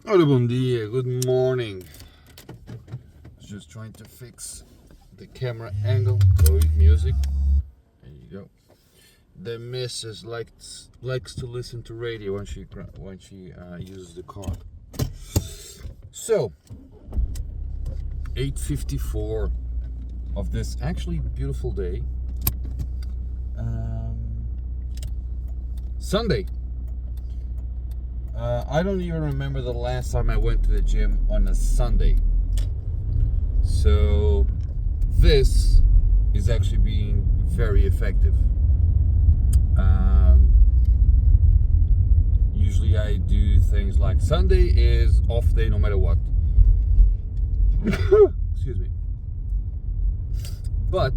Hola, bom dia, good morning. Just trying to fix the camera angle. Oh, music. There you go. The missus likes to listen to radio when she uses the car. So, 8:54 of this actually beautiful day. Sunday. I don't even remember the last time I went to the gym on a Sunday. So this is actually being very effective. Usually I do things like Sunday is off day no matter what. Excuse me. But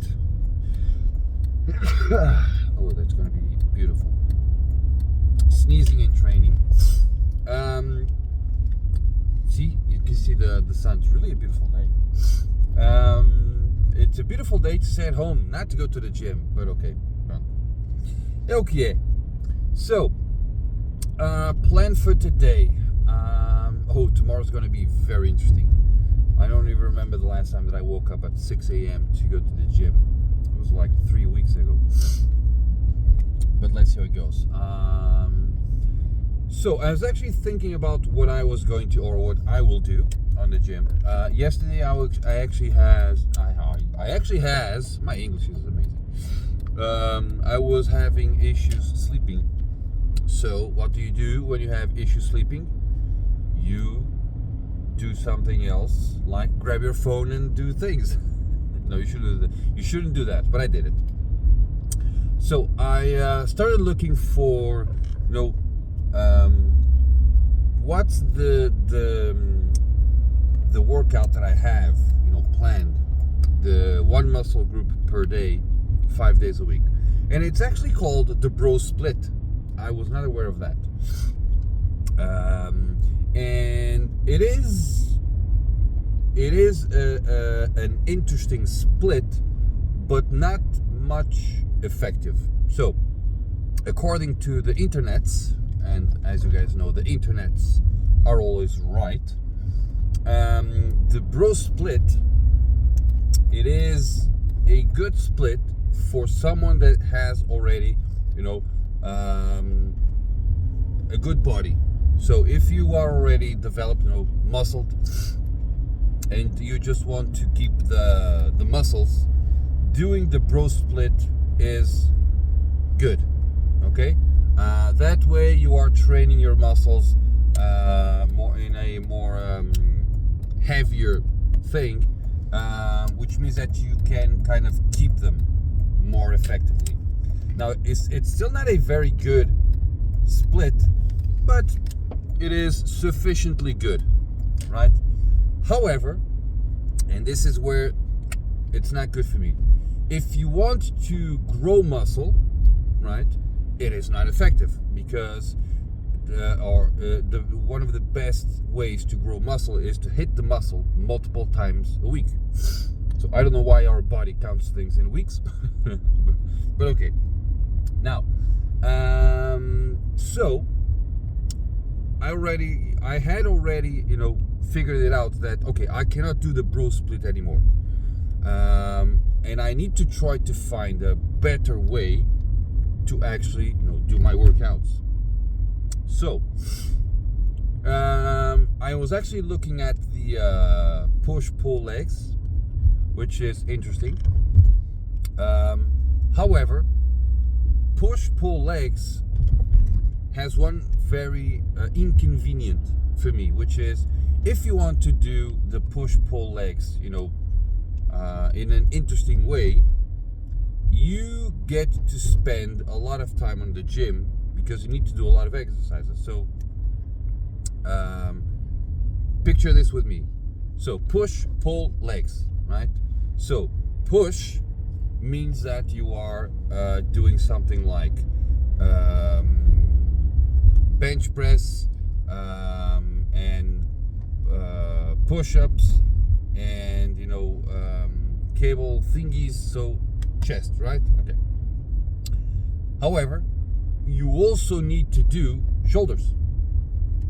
oh, that's going to be beautiful. Sneezing and training. See, you can see the sun. It's really a beautiful day. It's a beautiful day to stay at home, not to go to the gym, but okay. Okay. So, plan for today. Tomorrow's going to be very interesting. I don't even remember the last time that I woke up at 6 a.m. to go to the gym. It was like 3 weeks ago. But let's see how it goes. So I was actually thinking about what I was going to, or what I will do on the gym. Yesterday I actually has my English is amazing. I was having issues sleeping. So what do you do when you have issues sleeping? You do something else, like grab your phone and do things. No, you shouldn't do that. You shouldn't do that, but I did it. So I started looking for, what's the workout that I have, planned, the one muscle group per day, 5 days a week, and it's actually called the Bro Split. I was not aware of that, and it is an interesting split, but not much effective. So, according to the internets, and as you guys know, the internets are always right. The Bro Split, it is a good split for someone that has already, a good body. So if you are already developed, muscled, and you just want to keep the muscles, doing the Bro Split is good. Okay, that way you are training your muscles more in a more heavier thing, which means that you can kind of keep them more effectively. Now it's still not a very good split, but it is sufficiently good, right? However, and this is where it's not good for me, if you want to grow muscle, right, it is not effective, because one of the best ways to grow muscle is to hit the muscle multiple times a week. So I don't know why our body counts things in weeks, but okay. Now, so I had already figured it out that okay, I cannot do the Bro Split anymore, and I need to try to find a better way to actually do my workouts. So I was actually looking at the push-pull legs, which is interesting. However, push-pull legs has one very inconvenient for me, which is if you want to do the push-pull legs, in an interesting way, you get to spend a lot of time on the gym because you need to do a lot of exercises. So picture this with me. So push, pull, legs, right? So push means that you are doing something like bench press and push-ups and cable thingies, so chest, right? Okay. However, you also need to do shoulders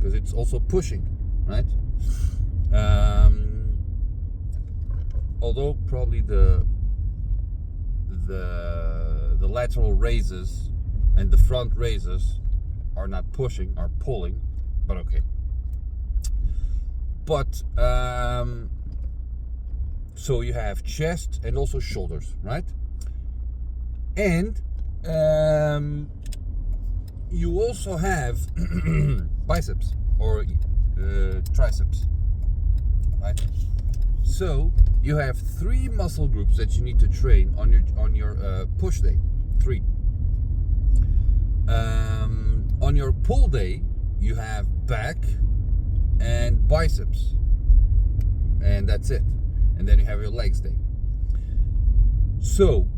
because it's also pushing. right? Although probably the lateral raises and the front raises are not pushing, are pulling, but okay. But so you have chest and also shoulders, right? And you also have biceps or triceps, right? So you have 3 muscle groups that you need to train on your push day. 3. On your pull day, you have back and biceps, and that's it. And then you have your legs day. So,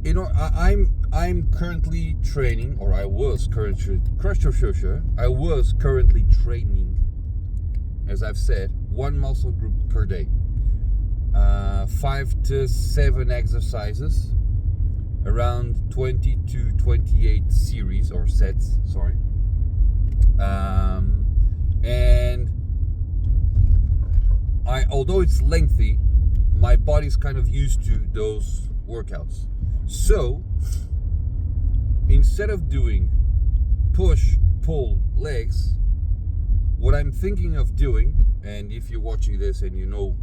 you know, I'm currently training, or I was currently training, as I've said, 1 muscle group per day, 5 to 7 exercises, around 20 to 28 series or sets. Sorry, and although it's lengthy, my body's kind of used to those workouts. So instead of doing push, pull, legs, what I'm thinking of doing, and if you're watching this and you know,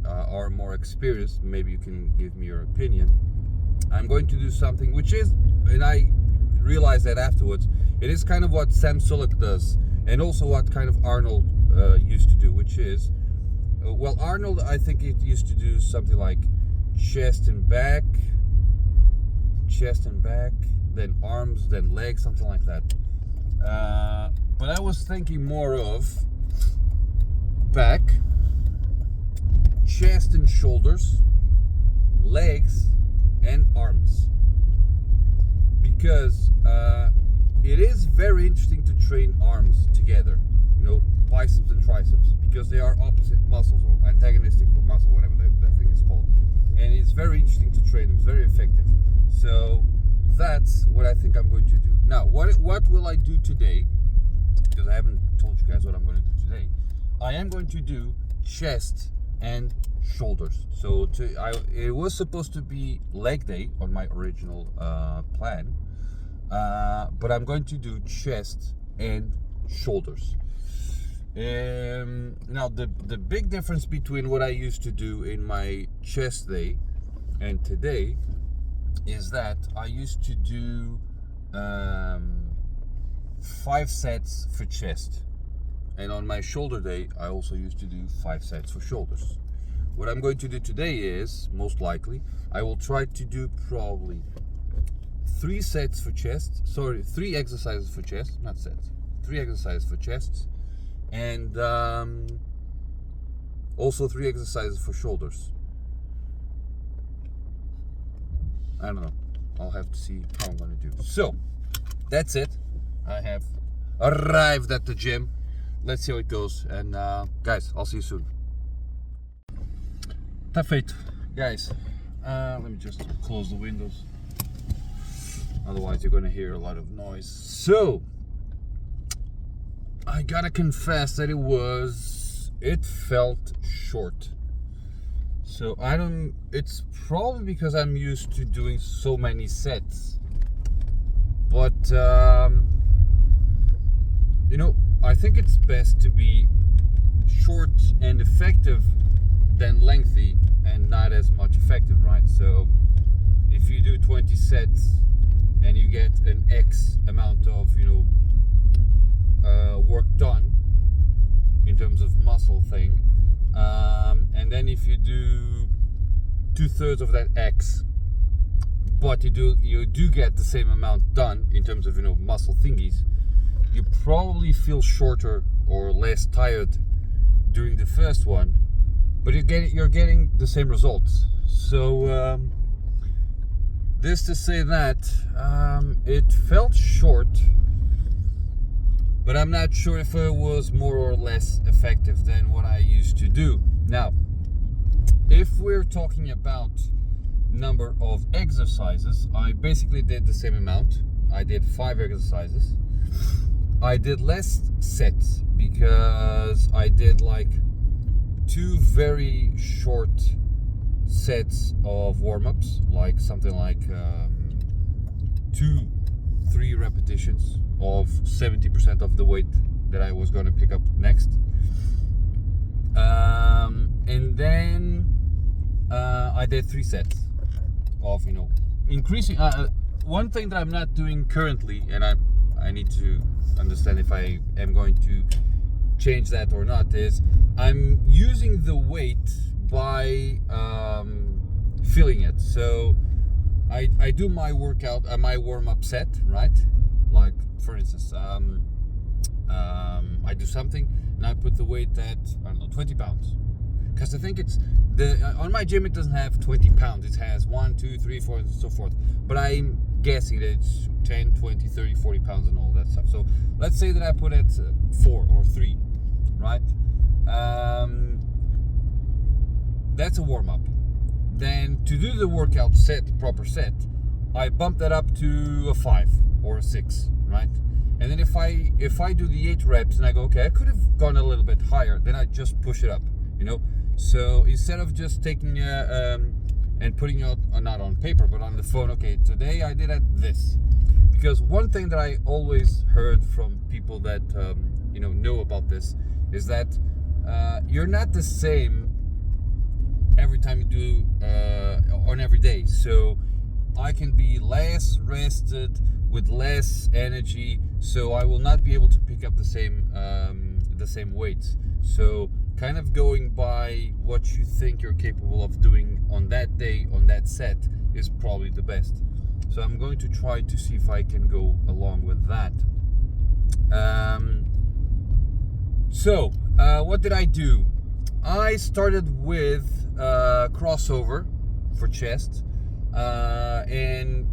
are more experienced, maybe you can give me your opinion. I'm going to do something which is, and I realized that afterwards, it is kind of what Sam Sulek does, and also what kind of Arnold used to do, which is, well, Arnold, I think it used to do something like chest and back, then arms, then legs, something like that. But I was thinking more of back, chest and shoulders, legs, and arms, because it is very interesting to train arms together, biceps and triceps, because they are opposite muscles or antagonistic muscle, whatever that thing is called, and it's very interesting to train them. It's very effective. So that's what I think I'm going to do. Now, what will I do today? Because I haven't told you guys what I'm going to do today. I am going to do chest and shoulders. So it was supposed to be leg day on my original plan, but I'm going to do chest and shoulders. Now the big difference between what I used to do in my chest day and today is that I used to do 5 sets for chest, and on my shoulder day I also used to do 5 sets for shoulders. What I'm going to do today is, most likely, I will try to do probably 3 exercises for chest, not sets, 3 exercises for chests, and also 3 exercises for shoulders. I don't know, I'll have to see how I'm going to do. So that's it. I have arrived at the gym. Let's see how it goes, and guys, I'll see you soon. Tá feito, guys. Let me just close the windows, otherwise you're going to hear a lot of noise. So I gotta confess that it felt short. So it's probably because I'm used to doing so many sets, but I think it's best to be short and effective than lengthy and not as much effective, right? So if you do 20 sets and you get an X amount of work done in terms of muscle thing, and then if you do 2/3 of that X, but you do get the same amount done in terms of muscle thingies, you probably feel shorter or less tired during the first one, but you're getting the same results. So this to say that it felt short, but I'm not sure if it was more or less effective than what I used to do. Now, if we're talking about number of exercises, I basically did the same amount. I did 5 exercises. I did less sets because I did like 2 very short sets of warm-ups, like something like 2-3 repetitions of 70% of the weight that I was going to pick up next. And then I did 3 sets of, increasing. One thing that I'm not doing currently, and I need to understand if I am going to change that or not, is I'm using the weight by filling it. So I do my workout, my warm-up set, right? Like for instance, I do something and I put the weight at, I don't know, 20 pounds. Because I think it's on my gym it doesn't have 20 pounds, it has 1, 2, 3, 4 and so forth, but I'm guessing that it's 10, 20, 30, 40 pounds and all that stuff. So let's say that I put it 4 or 3, right? That's a warm-up. Then to do the workout set, proper set, I bump that up to a 5 or a 6, right? And then if I do the 8 reps and I go, okay, I could have gone a little bit higher, then I just push it up, So instead of just taking and putting it not on paper but on the phone, okay, today I did this. Because one thing that I always heard from people that know about this is that you're not the same every time you do on every day. So I can be less rested with less energy, so I will not be able to pick up the same weights. So kind of going by what you think you're capable of doing on that day, on that set, is probably the best. So I'm going to try to see if I can go along with that. So what did I do? I started with crossover for chest, and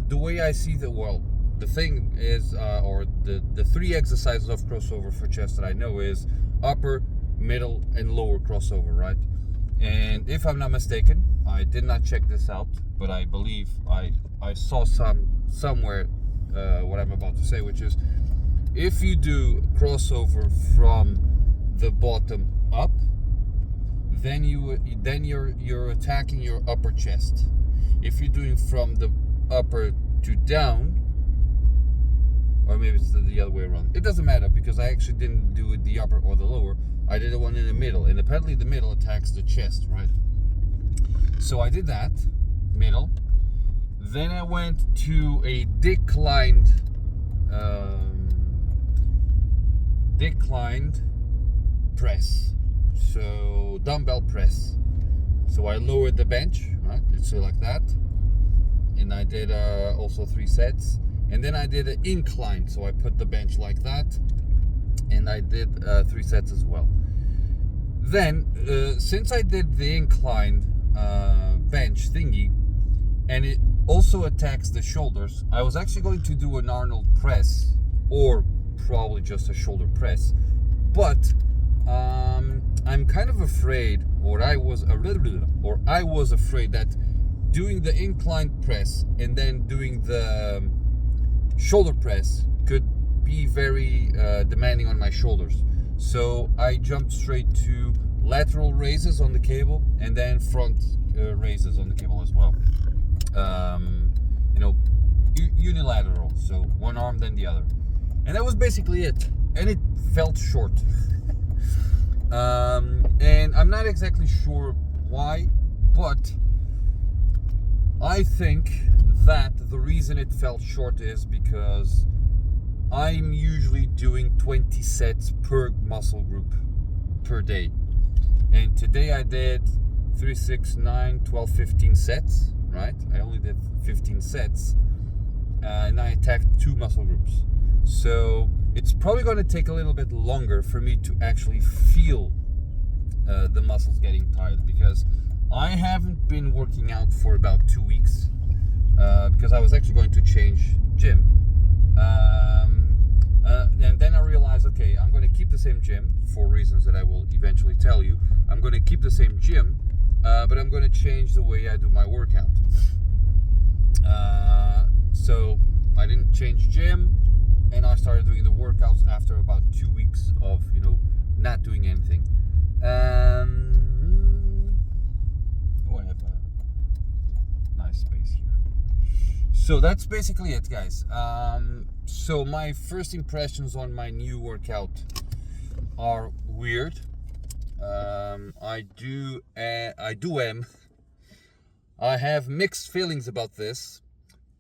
the way I see the thing is, or the 3 exercises of crossover for chest that I know is upper, middle and lower crossover, right? And if I'm not mistaken, I did not check this out, but I believe I saw somewhere what I'm about to say, which is if you do crossover from the bottom up, then you're attacking your upper chest. If you're doing from the upper to down, or maybe it's the other way around, it doesn't matter, because I actually didn't do it the upper or the lower. I did the one in the middle, and apparently the middle attacks the chest, right? So I did that middle. Then I went to a declined press, so dumbbell press. So I lowered the bench, right? So like that, and I did also 3 sets. And then I did an incline, so I put the bench like that, and I did 3 sets as well. Then, since I did the inclined bench thingy, and it also attacks the shoulders, I was actually going to do an Arnold press, or probably just a shoulder press. But I'm kind of afraid, or I was afraid that doing the inclined press and then doing the shoulder press could be very demanding on my shoulders. So I jumped straight to lateral raises on the cable, and then front raises on the cable as well. Unilateral, so one arm then the other, and that was basically it. And it felt short. And I'm not exactly sure why, but I think that the reason it felt short is because I'm usually doing 20 sets per muscle group per day. And today I did 3, 6, 9, 12, 15 sets, right? I only did 15 sets, and I attacked 2 muscle groups. So it's probably going to take a little bit longer for me to actually feel the muscles getting tired, because I haven't been working out for about 2 weeks, because I was actually going to change gym. And then I realized, okay, I'm going to keep the same gym for reasons that I will eventually tell you. I'm going to keep the same gym, but I'm going to change the way I do my workout. So I didn't change gym, and I started doing the workouts after about 2 weeks of, you know, not doing anything. I have a nice space here. So that's basically it, guys. So my first impressions on my new workout are weird. I have mixed feelings about this,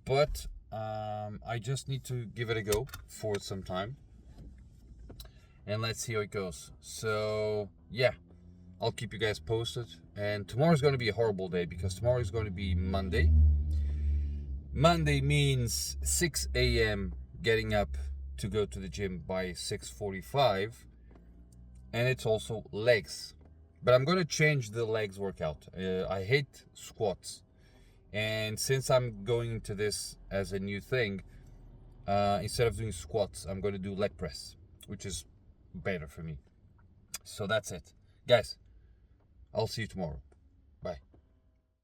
but I just need to give it a go for some time, and let's see how it goes. So yeah, I'll keep you guys posted. And tomorrow's going to be a horrible day because tomorrow is going to be Monday. Monday means 6 a.m. getting up to go to the gym by 6:45, and it's also legs. But I'm going to change the legs workout. I hate squats, and since I'm going into this as a new thing, instead of doing squats, I'm going to do leg press, which is better for me. So that's it, guys. I'll see you tomorrow.